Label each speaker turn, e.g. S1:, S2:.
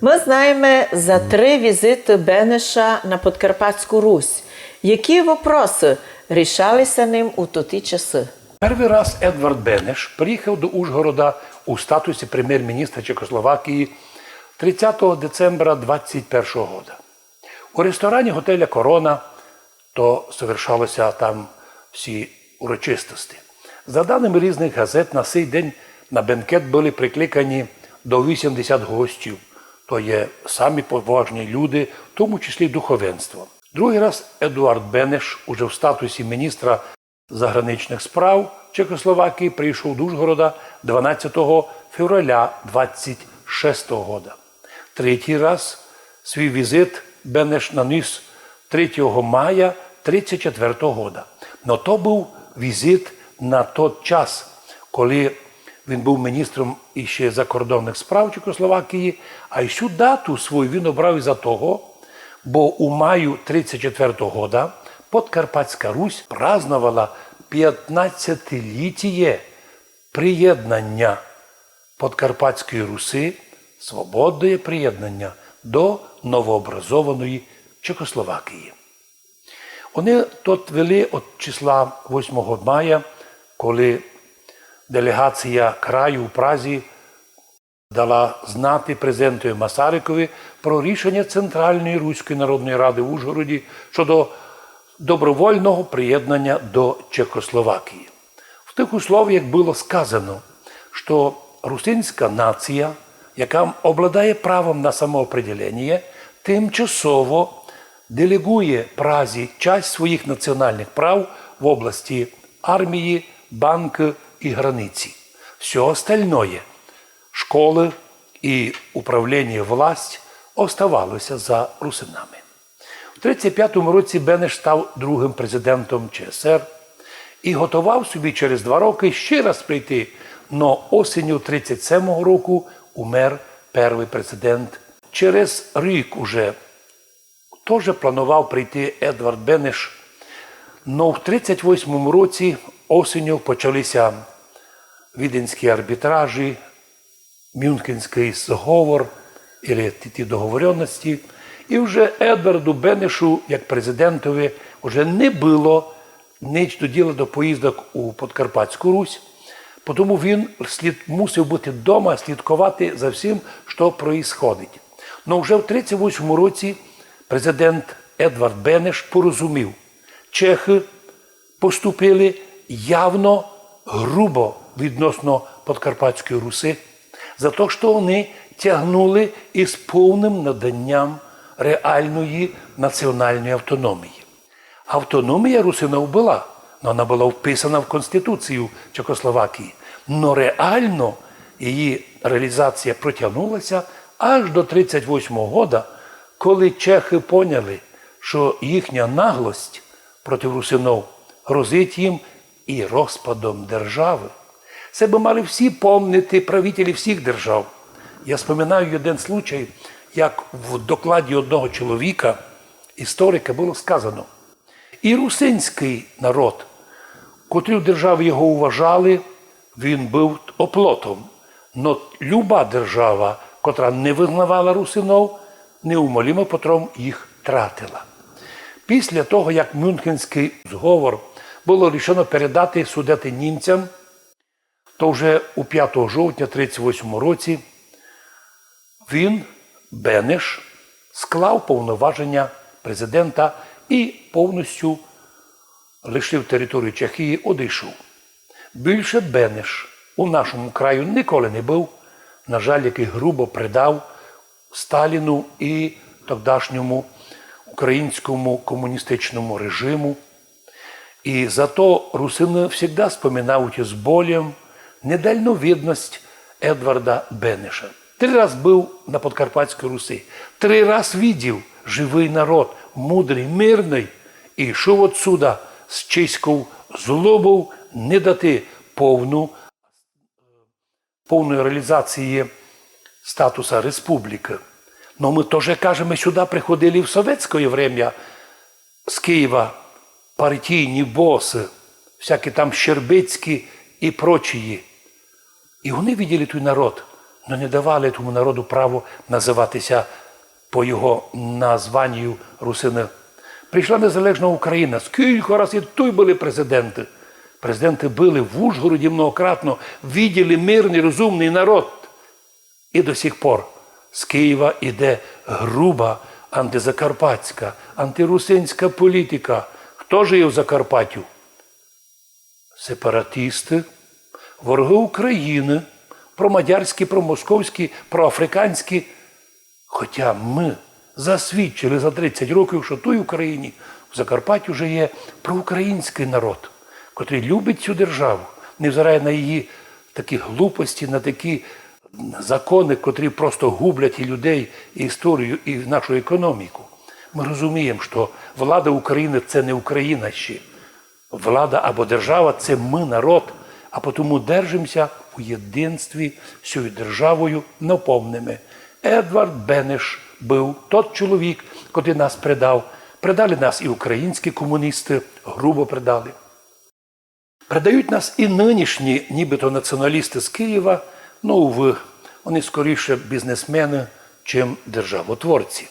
S1: Ми знаємо за 3 візити Бенеша на Подкарпатську Русь. Які вопроси рішалися ним у ті часи?
S2: Перший раз Едвард Бенеш приїхав до Ужгорода у статусі прем'єр-міністра Чехословакії 30 децембра 21 року. У ресторані готеля «Корона» то совершалося там всі урочистості. За даними різних газет, на цей день на бенкет були прикликані до 80 гостів. То є самі поважні люди, в тому числі духовенство. Другий раз Едуард Бенеш, уже в статусі міністра заграничних справ Чехословакії, прийшов до Ужгорода 12 февраля 26 року. Третій раз свій візит Бенеш наніс 3 мая 34 року. Но то був візит на той час, коли він був міністром іще закордонних справ Чехословакії, а цю дату свою він обрав із-за того, бо у маю 34-го року Подкарпатська Русь празднувала 15-ліття приєднання Подкарпатської Руси, свободне приєднання до новообразованої Чехословакії. Вони тут вели від числа 8 мая, коли делегація краю у Празі дала знати президентові Масарикові про рішення Центральної Руської Народної Ради в Ужгороді щодо добровольного приєднання до Чехословакії. В тих условиях було сказано, що русинська нація, яка обладає правом на самоопределення, тимчасово делегує Празі часть своїх національних прав в області армії, банки и границы. Все остальное – школы и управление власть – оставалося за русинами. У 1935 році Бенеш став другим президентом ЧСР і готував собі через 2 роки ще раз прийти, но осінню 1937 року умер перший президент. Через рік уже теж планував прийти Едвард Бенеш, но в 1938 році осінню почалися віденські арбітражі, Мюнхенський зговор, або ті договоренності. І вже Едварду Бенешу, як президентові, вже не було ніч до діла до поїздок у Подкарпатську Русь, тому він мусив бути вдома, слідкувати за всім, що відбувається. Но вже в 1938 році президент Едвард Бенеш порозумів, чехи поступили явно грубо відносно Подкарпатської Руси, за те, що вони тягнули із повним наданням реальної національної автономії. Автономія русинів була, але вона була вписана в Конституцію Чехословакії. Но реально її реалізація протягнулася аж до 1938 року, коли чехи поняли, що їхня наглость проти русинів грозить їм і розпадом держави. Це би мали всі пам'ятати правителі всіх держав. Я споминаю один случай, як в докладі одного чоловіка, історика, було сказано: і русинський народ, котрі в державі його вважали, він був оплотом. Но люба держава, котра не визнавала русинів, неумолимо потім їх тратила. Після того, як Мюнхенський зговор було рішено передати судити німцям, то вже у 5 жовтня 1938 році він, Бенеш, склав повноваження президента і повністю лишив територію Чехії, одійшов. Більше Бенеш у нашому краю ніколи не був, на жаль, який грубо предав Сталіну і тогдашньому українському комуністичному режиму. І зато русини завжди споминають із болем недальновидність Едварда Бенеша. 3 рази був на Подкарпатській Русі, 3 рази бачив живий народ, мудрий, мирний, і йшов отсюда з чеською злобою не дати повної реалізації статусу республіки. Но ми теж кажемо, сюди приходили в совєтське время з Києва партійні боси, всякі там Щербицькі і прочії. І вони бачили той народ, але не давали тому народу право називатися по його названню русини. Прийшла незалежна Україна. Скільки раз і тут були президенти. Президенти були в Ужгороді многократно, виділи мирний, розумний народ. І до сих пор з Києва йде груба антизакарпатська, антирусинська політика. Хто ж є в Закарпаттю? Сепаратисти, вороги України, промадярські, промосковські, проафриканські. Хоча ми засвідчили за 30 років, що той Україні в Закарпатті вже є проукраїнський народ, котрий любить цю державу, невзирає на її такі глупості, на такі закони, котрі просто гублять і людей, і історію, і нашу економіку. Ми розуміємо, що влада України – це не Україна ще. Влада або держава – це ми, народ, а тому держимося у єдинстві з цією державою наповними. Едвард Бенеш був тот чоловік, котрий нас предав. Предали нас і українські комуністи, грубо предали. Предають нас і нинішні, нібито націоналісти з Києва, вони скоріше бізнесмени, чим державотворці.